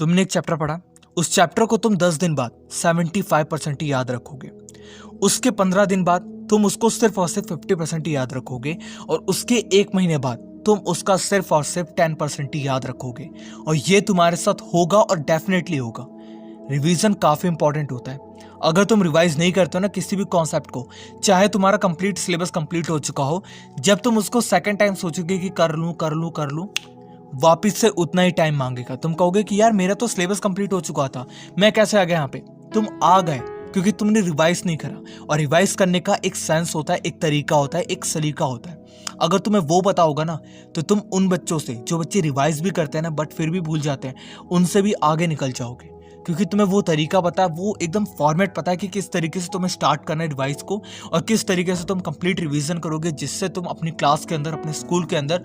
तुमने एक चैप्टर पढ़ा, उस चैप्टर को तुम 10 दिन बाद 75% ही याद रखोगे। उसके 15 दिन बाद तुम उसको सिर्फ और सिर्फ 50% ही याद रखोगे और उसके 1 महीने बाद तुम उसका सिर्फ और सिर्फ 10% ही याद रखोगे। और ये तुम्हारे साथ होगा और डेफिनेटली होगा। रिवीजन काफी इंपॉर्टेंट होता है। अगर तुम रिवाइज नहीं करते हो ना किसी भी कॉन्सेप्ट को, चाहे तुम्हारा कंप्लीट सिलेबस कंप्लीट हो चुका हो, जब तुम उसको सेकंड टाइम सोचोगे कि कर लूं, वापिस से उतना ही टाइम मांगेगा। तुम कहोगे कि यार मेरा तो सिलेबस कंप्लीट हो चुका था, मैं कैसे आ गया यहाँ पे। तुम आ गए क्योंकि तुमने रिवाइज नहीं करा। और रिवाइज करने का एक सेंस होता है, एक तरीका होता है, एक सलीका होता है। अगर तुम्हें वो पता होगा ना, तो तुम उन बच्चों से, जो बच्चे रिवाइज भी करते हैं ना बट फिर भी भूल जाते हैं, उनसे भी आगे निकल जाओगे। क्योंकि तुम्हें वो तरीका पता है, वो एकदम फॉर्मेट पता है कि किस तरीके से तुम्हें स्टार्ट करना है रिवाइज को और किस तरीके से तुम कंप्लीट रिवीजन करोगे, जिससे तुम अपनी क्लास के अंदर, अपने स्कूल के अंदर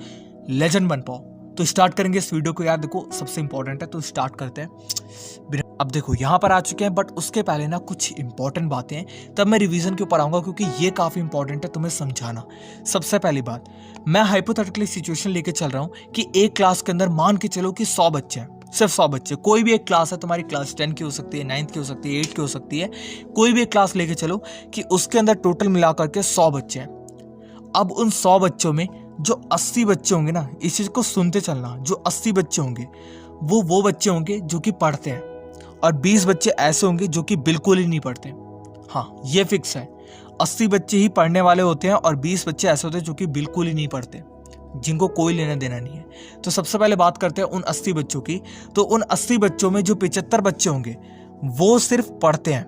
लेजेंड बन पाओ। तो स्टार्ट करेंगे इस वीडियो को। यार देखो, सबसे इंपॉर्टेंट है, तो स्टार्ट करते हैं। अब देखो यहाँ पर आ चुके हैं, बट उसके पहले ना कुछ इंपॉर्टेंट बातें हैं, तब मैं रिवीजन के ऊपर आऊंगा, क्योंकि ये काफी इंपॉर्टेंट है तुम्हें समझाना। सबसे पहली बात, मैं हाइपोथेटिकली सिचुएशन लेके चल रहा हूँ कि एक क्लास के अंदर मान के चलो कि 100 बच्चे हैं, सिर्फ 100 बच्चे। कोई भी एक क्लास है, तुम्हारी क्लास 10 की हो सकती है, 9th की हो सकती है, 8 की हो सकती है, कोई भी एक क्लास लेके चलो कि उसके अंदर टोटल मिलाकर के 100 बच्चे हैं। अब उन 100 बच्चों में जो 80 बच्चे होंगे ना, इस चीज को सुनते चलना, जो 80 बच्चे होंगे वो बच्चे होंगे जो कि पढ़ते हैं, और 20 बच्चे ऐसे होंगे जो कि बिल्कुल ही नहीं पढ़ते। हाँ, ये फिक्स है। 80 बच्चे ही पढ़ने वाले होते हैं और 20 बच्चे ऐसे होते हैं जो कि बिल्कुल ही नहीं पढ़ते, जिनको कोई लेना देना नहीं है। तो सबसे पहले बात करते हैं उन 80 बच्चों की। तो उन 80 बच्चों में जो 75 बच्चे होंगे वो सिर्फ पढ़ते हैं,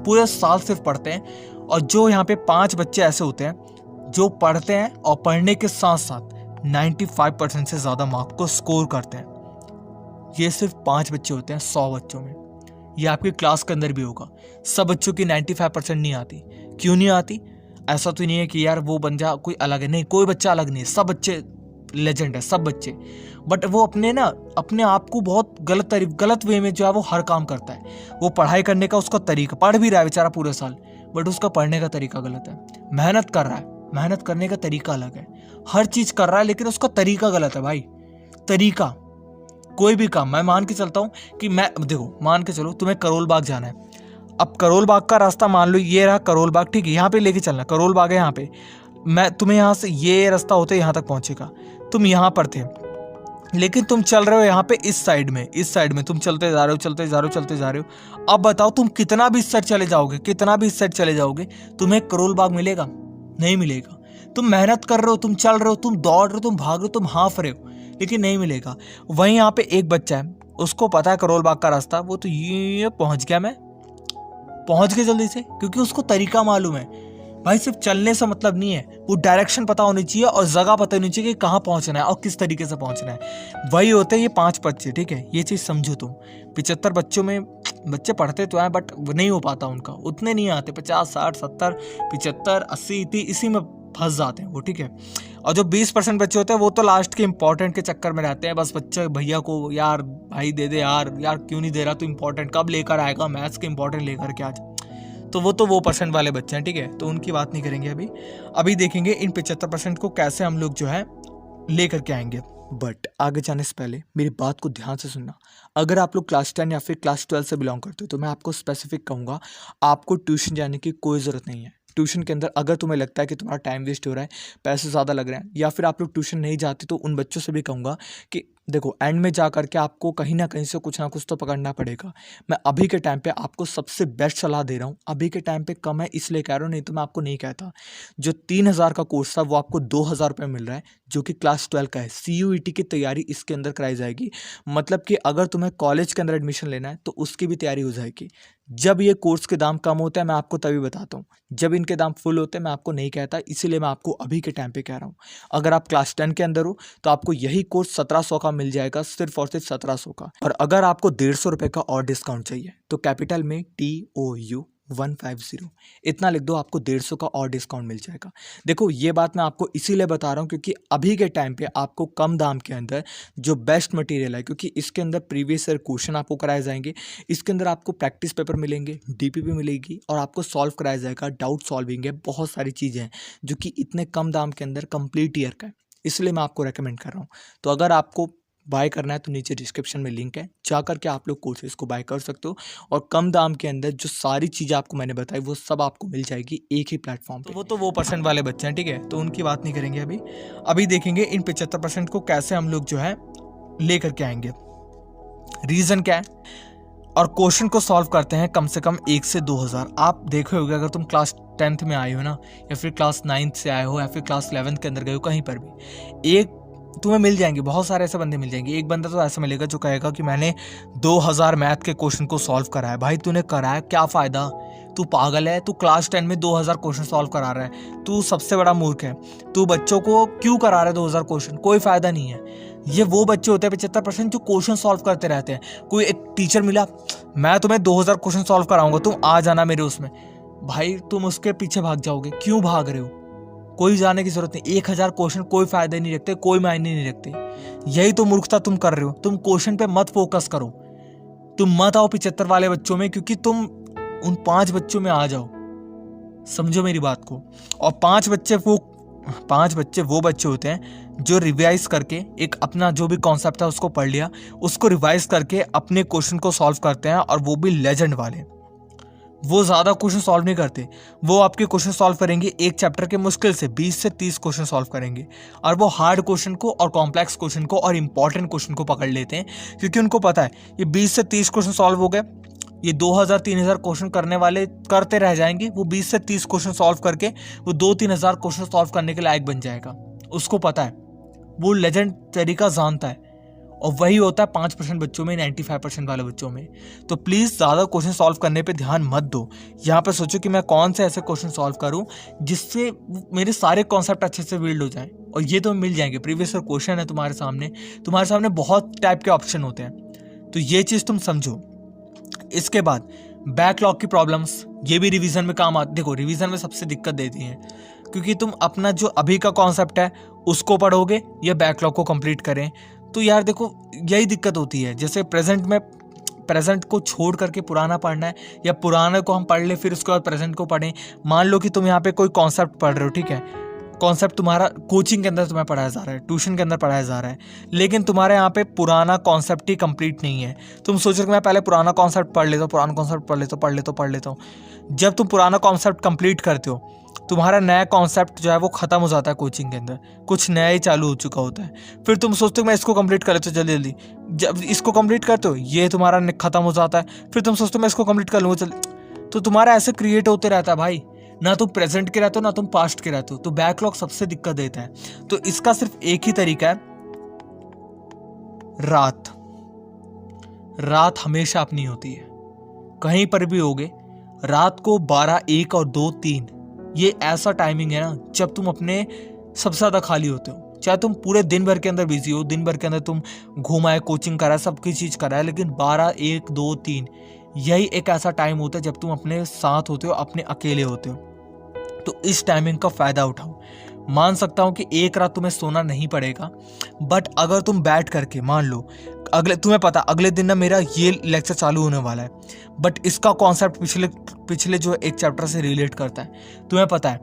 पूरे साल सिर्फ पढ़ते हैं। और जो यहाँ पे 5 बच्चे ऐसे होते हैं जो पढ़ते हैं और पढ़ने के साथ साथ 95% से ज्यादा मार्क को स्कोर करते हैं। ये सिर्फ 5 बच्चे होते हैं 100 बच्चों में। ये आपकी क्लास के अंदर भी होगा। सब बच्चों की 95% नहीं आती। क्यों नहीं आती? ऐसा तो नहीं है कि यार वो बंदा कोई अलग है, नहीं, कोई बच्चा अलग नहीं है, सब बच्चे लेजेंड है, सब बच्चे। बट वो अपने आप को बहुत गलत वे में जो है वो हर काम करता है। वो पढ़ाई करने का उसका तरीका, पढ़ भी रहा है बेचारा पूरे साल, बट उसका पढ़ने का तरीका गलत है। मेहनत कर रहा है, मेहनत करने का तरीका अलग है, हर चीज कर रहा है, लेकिन उसका तरीका गलत है भाई। तरीका, कोई भी काम, मैं मान के चलता हूँ कि देखो, मान के चलो तुम्हें करोल बाग जाना है। अब करोल बाग का रास्ता मान लो ये रहा करोल बाग, ठीक है, यहाँ पे लेके चलना, करोल बाग है यहाँ पे। मैं तुम्हें यहाँ से ये रास्ता होते यहाँ तक पहुंचेगा। तुम यहाँ पर थे, लेकिन तुम चल रहे हो यहाँ पे इस साइड में तुम चलते जा रहे हो। अब बताओ, तुम कितना भी इस साइड चले जाओगे, तुम्हें करोल बाग मिलेगा? नहीं मिलेगा। तुम मेहनत कर रहे हो, तुम चल रहे हो, तुम दौड़ रहे हो, तुम भाग रहे हो, तुम हाँफ रहे हो, लेकिन नहीं मिलेगा। वहीं यहाँ पे एक बच्चा है, उसको पता है करोल बाग का रास्ता, वो तो ये पहुंच गया जल्दी से, क्योंकि उसको तरीका मालूम है। भाई सिर्फ चलने से मतलब नहीं है, वो डायरेक्शन पता होनी चाहिए और जगह पता होनी चाहिए कि कहाँ पहुंचना है और किस तरीके से पहुंचना है। वही होते हैं ये 5 बच्चे, ठीक है, ये चीज समझो तुम। 75 बच्चों में बच्चे पढ़ते तो हैं, बट नहीं हो पाता उनका, उतने नहीं आते। 50, 60, 70, 75, 80, इसी में फंस जाते हैं वो, ठीक है। और जो 20% बच्चे होते हैं वो तो लास्ट के इंपॉर्टेंट के चक्कर में रहते हैं। बस बच्चे भैया को, यार भाई दे दे यार क्यों नहीं दे रहा तू, इंपॉर्टेंट कब लेकर आएगा, मैथ्स के इंपॉर्टेंट लेकर के आज। तो वो परसेंट वाले बच्चे हैं, ठीक है, तो उनकी बात नहीं करेंगे अभी देखेंगे इन 75% को कैसे हम लोग जो है लेकर के आएंगे। बट आगे जाने से पहले मेरी बात को ध्यान से सुनना। अगर आप लोग क्लास 10 या फिर क्लास 12 से बिलोंग करते हो, तो मैं आपको स्पेसिफिक कहूँगा, आपको ट्यूशन जाने की कोई ज़रूरत नहीं है। ट्यूशन के अंदर अगर तुम्हें लगता है कि तुम्हारा टाइम वेस्ट हो रहा है, पैसे ज़्यादा लग रहे हैं, या फिर आप लोग ट्यूशन नहीं जाते, तो उन बच्चों से भी कहूँगा कि देखो, एंड में जा करके आपको कहीं ना कहीं से कुछ ना कुछ तो पकड़ना पड़ेगा। मैं अभी के टाइम पे आपको सबसे बेस्ट सलाह दे रहा हूँ। अभी के टाइम पे कम है इसलिए कह रहा हूँ, नहीं तो मैं आपको नहीं कहता। जो 3000 का कोर्स था वो आपको 2000 रुपये मिल रहा है, जो कि क्लास 12 का है। CUET की तैयारी इसके अंदर कराई जाएगी। मतलब कि अगर तुम्हें कॉलेज के अंदर एडमिशन लेना है तो उसकी भी तैयारी हो जाएगी। जब ये कोर्स के दाम कम होते हैं मैं आपको तभी बताता हूँ, जब इनके दाम फुल होते हैं मैं आपको नहीं कहता, इसीलिए मैं आपको अभी के टाइम पे कह रहा हूँ। अगर आप क्लास 10 के अंदर हो तो आपको यही कोर्स 1700 का मिल जाएगा, सिर्फ और सिर्फ 1700 का। और अगर आपको 150 रुपये का और डिस्काउंट चाहिए तो कैपिटल में TOU 150 इतना लिख दो, आपको 150 का और डिस्काउंट मिल जाएगा। देखो, ये बात मैं आपको इसीलिए बता रहा हूँ क्योंकि अभी के टाइम पे आपको कम दाम के अंदर जो बेस्ट मटेरियल है, क्योंकि इसके अंदर प्रीवियस ईयर क्वेश्चन आपको कराए जाएंगे, इसके अंदर आपको प्रैक्टिस पेपर मिलेंगे, DPP मिलेगी, और आपको सॉल्व कराया जाएगा, डाउट सॉल्विंग है, बहुत सारी चीज़ें हैं जो कि इतने कम दाम के अंदर कंप्लीट ईयर का है। इसलिए मैं आपको रेकमेंड कर रहा हूँ। तो अगर आपको बाय करना है तो नीचे डिस्क्रिप्शन में लिंक है, जा करके आप लोग कोर्सेज को बाय कर सकते हो और कम दाम के अंदर जो सारी चीज़ें आपको मैंने बताई वो सब आपको मिल जाएगी एक ही प्लेटफॉर्म पे। तो वो परसेंट वाले बच्चे हैं, ठीक है, तो उनकी बात नहीं करेंगे अभी। अभी देखेंगे इन 75% को कैसे हम लोग जो है ले करके आएंगे, रीज़न क्या है, और क्वेश्चन को सॉल्व करते हैं कम से कम 1 से 2000। आप देखे होगे अगर तुम क्लास 10th में आए हो ना, या फिर क्लास 9th से आए हो, या फिर क्लास 11th के अंदर गए हो, कहीं पर भी एक तुम्हें मिल जाएंगे, बहुत सारे ऐसे बंदे मिल जाएंगे। एक बंदा तो ऐसा मिलेगा जो कहेगा कि मैंने 2000 मैथ के क्वेश्चन को सॉल्व करा है। भाई तूने कराया, क्या फ़ायदा, तू पागल है, तू क्लास 10 में 2000 क्वेश्चन सॉल्व करा रहा है, तू सबसे बड़ा मूर्ख है। तू बच्चों को क्यों करा रहा है 2000 क्वेश्चन, कोई फ़ायदा नहीं है। ये वो बच्चे होते हैं 75% जो क्वेश्चन सॉल्व करते रहते हैं। कोई एक टीचर मिला, मैं तुम्हें 2000 क्वेश्चन सॉल्व कराऊंगा, तुम आ जाना मेरे उसमें, भाई तुम उसके पीछे भाग जाओगे। क्यों भाग रहे हो, कोई जाने की जरूरत नहीं। 1000 क्वेश्चन कोई फायदा नहीं रखते, कोई मायने नहीं रखते। यही तो मूर्खता तुम कर रहे हो। तुम क्वेश्चन पे मत फोकस करो, तुम मत आओ 75 वाले बच्चों में, क्योंकि तुम उन 5 बच्चों में आ जाओ, समझो मेरी बात को। और 5 बच्चे वो बच्चे होते हैं जो रिवाइज करके एक अपना जो भी कॉन्सेप्ट है उसको पढ़ लिया, उसको रिवाइज करके अपने क्वेश्चन को सॉल्व करते हैं, और वो भी लेजेंड वाले। वो ज़्यादा क्वेश्चन सॉल्व नहीं करते, वो आपके क्वेश्चन सॉल्व करेंगे एक चैप्टर के मुश्किल से 20 से 30 क्वेश्चन सॉल्व करेंगे, और वो हार्ड क्वेश्चन को और कॉम्प्लेक्स क्वेश्चन को और इंपॉर्टेंट क्वेश्चन को पकड़ लेते हैं, क्योंकि उनको पता है ये 20 से 30 क्वेश्चन सॉल्व हो गए, ये 2000-3000 क्वेश्चन करने वाले करते रह जाएंगे। वो 20 से 30 क्वेश्चन सॉल्व करके वो 2-3 हज़ार क्वेश्चन सॉल्व करने के लायक बन जाएगा। उसको पता है, वो लेजेंड तरीका जानता है, और वही होता है 5% बच्चों में, 95% वाले बच्चों में। तो प्लीज़ ज़्यादा क्वेश्चन सॉल्व करने पे ध्यान मत दो। यहाँ पे सोचो कि मैं कौन से ऐसे क्वेश्चन सॉल्व करूँ जिससे मेरे सारे कॉन्सेप्ट अच्छे से बिल्ड हो जाएं, और ये तो मिल जाएंगे। प्रीवियस ईयर क्वेश्चन है तुम्हारे सामने बहुत टाइप के ऑप्शन होते हैं, तो ये चीज़ तुम समझो। इसके बाद बैकलॉग की प्रॉब्लम्स, ये भी रिवीजन में काम आती। देखो रिवीजन में सबसे दिक्कत देती है, क्योंकि तुम अपना जो अभी का कॉन्सेप्ट है उसको पढ़ोगे या बैकलॉग को कंप्लीट करें, तो यार देखो यही दिक्कत होती है। जैसे प्रेजेंट को छोड़ करके पुराना पढ़ना है, या पुराने को हम पढ़ ले फिर उसके बाद प्रेजेंट को पढ़ें। मान लो कि तुम यहाँ पे कोई कॉन्सेप्ट पढ़ रहे हो, ठीक है, कॉन्सेप्ट तुम्हारा कोचिंग के अंदर तुम्हें पढ़ाया जा रहा है, ट्यूशन के अंदर पढ़ाया जा रहा है, लेकिन तुम्हारे यहाँ पे पुराना कॉन्सेप्ट ही कंप्लीट नहीं है। तुम सोच रहे हो कि मैं पहले पुराना कॉन्सेप्ट पढ़ लेता हूँ। जब तुम पुराना कॉन्सेप्ट कंप्लीट करते हो, तुम्हारा नया कॉन्सेप्ट जो है वो खत्म हो जाता है कोचिंग के अंदर, कुछ नया ही चालू हो चुका होता है। फिर तुम सोचते हो मैं इसको कंप्लीट कर लेता हूँ जल्दी जल्दी, जब इसको कंप्लीट करते हो ये तुम्हारा खत्म हो जाता है, फिर तुम सोचते हो मैं इसको कंप्लीट कर लूँगा जल्दी। तो तुम्हारा ऐसे क्रिएट होते रहता है भाई, ना तुम प्रेजेंट के रहते हो ना तुम पास्ट के रहते हो। तो बैकलॉग सबसे दिक्कत देता है। तो इसका सिर्फ एक ही तरीका है, रात हमेशा अपनी होती है, कहीं पर भी होगे। रात को 12, 1 और 2, 3 ये ऐसा टाइमिंग है ना जब तुम अपने सबसे ज़्यादा खाली होते हो। चाहे तुम पूरे दिन भर के अंदर बिजी हो, दिन भर के अंदर तुम घुमाए, कोचिंग करा, सबकी चीज़ करा है, लेकिन 12, 1, 2, 3 यही एक ऐसा टाइम होता है जब तुम अपने साथ होते हो, अपने अकेले होते हो। तो इस टाइमिंग का फ़ायदा उठाओ। मान सकता हूँ कि एक रात तुम्हें सोना नहीं पड़ेगा, बट अगर तुम बैठ करके मान लो तुम्हें पता अगले दिन ना मेरा ये लेक्चर चालू होने वाला है, बट इसका कॉन्सेप्ट पिछले जो एक चैप्टर से रिलेट करता है, तुम्हें पता है,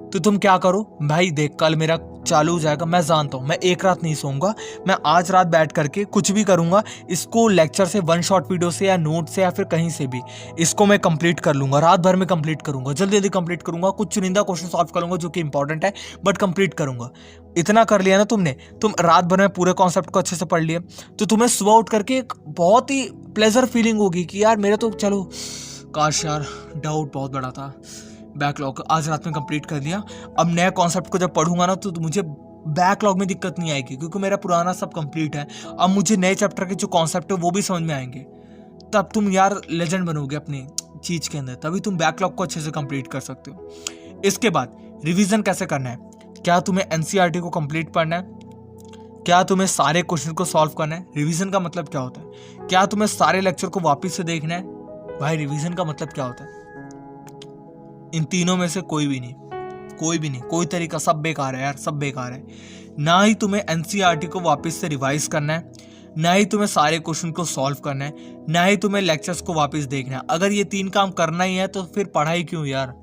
तो तुम क्या करो भाई, देख कल मेरा चालू हो जाएगा, मैं जानता हूँ मैं एक रात नहीं सोऊंगा, मैं आज रात बैठ करके कुछ भी करूँगा, इसको लेक्चर से, वन शॉट वीडियो से या नोट से या फिर कहीं से भी इसको मैं कंप्लीट कर लूँगा। रात भर में कंप्लीट करूँगा, जल्दी जल्दी कंप्लीट करूँगा, कुछ चुनिंदा क्वेश्चन सॉल्व करूँगा जो कि इंपॉर्टेंट है, बट कंप्लीट करूँगा। इतना कर लिया ना तुम रात भर में पूरे कॉन्सेप्ट को अच्छे से पढ़ लिया, तो तुम्हें सुबह उठ करके एक बहुत ही प्लेजर फीलिंग होगी कि यार मेरा तो चलो काश यार डाउट बहुत बड़ा था, बैकलॉग आज रात में कंप्लीट कर लिया। अब नया कॉन्सेप्ट को जब पढ़ूंगा ना तो मुझे बैकलॉग में दिक्कत नहीं आएगी, क्योंकि मेरा पुराना सब कंप्लीट है। अब मुझे नए चैप्टर के जो कॉन्सेप्ट है वो भी समझ में आएंगे। तब तुम यार लेजेंड बनोगे अपनी चीज़ के अंदर, तभी तुम बैकलॉग को अच्छे से कंप्लीट कर सकते हो। इसके बाद रिवीजन कैसे करना है? क्या तुम्हें एनसीईआरटी को कंप्लीट पढ़ना है? क्या तुम्हें सारे क्वेश्चन को सॉल्व करना है? रिवीजन का मतलब क्या होता है? क्या तुम्हें सारे लेक्चर को वापस से देखना है? भाई रिवीजन का मतलब क्या होता है? इन तीनों में से कोई भी नहीं, कोई तरीका, सब बेकार है यार, सब बेकार है। ना ही तुम्हें एनसीईआरटी को वापस से रिवाइज करना है, ना ही तुम्हें सारे क्वेश्चन को सॉल्व करना है, ना ही तुम्हें लेक्चर्स को वापस देखना है। अगर ये 3 काम करना ही है तो फिर पढ़ाई क्यों यार,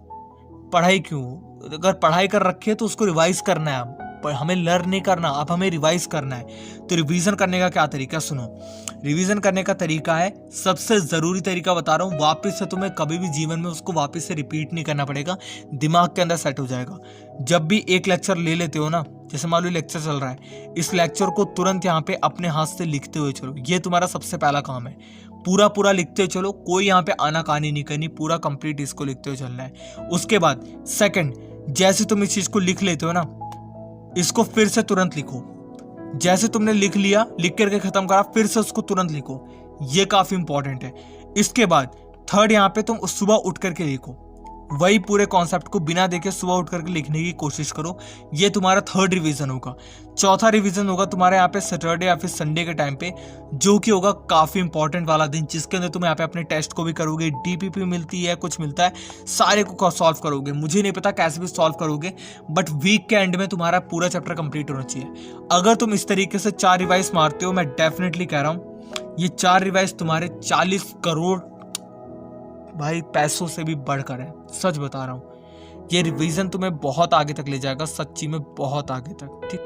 पढ़ाई क्यों? अगर पढ़ाई कर रखी है तो उसको रिवाइज करना है। अब हमें लर्न नहीं करना, अब हमें रिवाइज करना है। तो रिवीजन करने का क्या तरीका, सुनो। रिवीजन करने का तरीका है, सबसे ज़रूरी तरीका बता रहा हूँ, वापस से तुम्हें कभी भी जीवन में उसको वापस से रिपीट नहीं करना पड़ेगा, दिमाग के अंदर सेट हो जाएगा। जब भी एक लेक्चर ले लेते हो ना, जैसे मान लो लेक्चर चल रहा है, इस लेक्चर को तुरंत यहाँ पे अपने हाथ से लिखते हुए चलो। ये तुम्हारा सबसे पहला काम है, पूरा लिखते हुए चलो, कोई यहाँ पे आनाकानी नहीं करनी, पूरा कंप्लीट इसको लिखते हुए चलना है। उसके बाद सेकंड, जैसे तुम इस चीज को लिख लेते हो ना, इसको फिर से तुरंत लिखो। जैसे तुमने लिख लिया, लिख करके खत्म करा, फिर से उसको तुरंत लिखो, ये काफी इंपॉर्टेंट है। इसके बाद थर्ड, यहाँ पे तुम सुबह उठ करके लिखो, वही पूरे कॉन्सेप्ट को बिना देखे सुबह उठ करके लिखने की कोशिश करो। ये तुम्हारा थर्ड रिवीजन होगा। चौथा रिवीजन होगा तुम्हारे यहाँ पे सैटरडे या फिर संडे के टाइम पे, जो कि होगा काफी इंपॉर्टेंट वाला दिन, जिसके अंदर तुम यहाँ पे अपने टेस्ट को भी करोगे, डीपीपी मिलती है, कुछ मिलता है, सारे को सॉल्व करोगे। मुझे नहीं पता कैसे भी सॉल्व करोगे, बट वीक के एंड में तुम्हारा पूरा चैप्टर कंप्लीट होना चाहिए। अगर तुम इस तरीके से 4 रिवाइज मारते हो, मैं डेफिनेटली कह रहा हूँ ये 4 रिवाइज तुम्हारे 40 करोड़ भाई पैसों से भी बढ़कर है, सच बता रहा हूँ। ये रिवीजन तुम्हें बहुत आगे तक ले जाएगा, सच्ची में बहुत आगे तक, ठीक।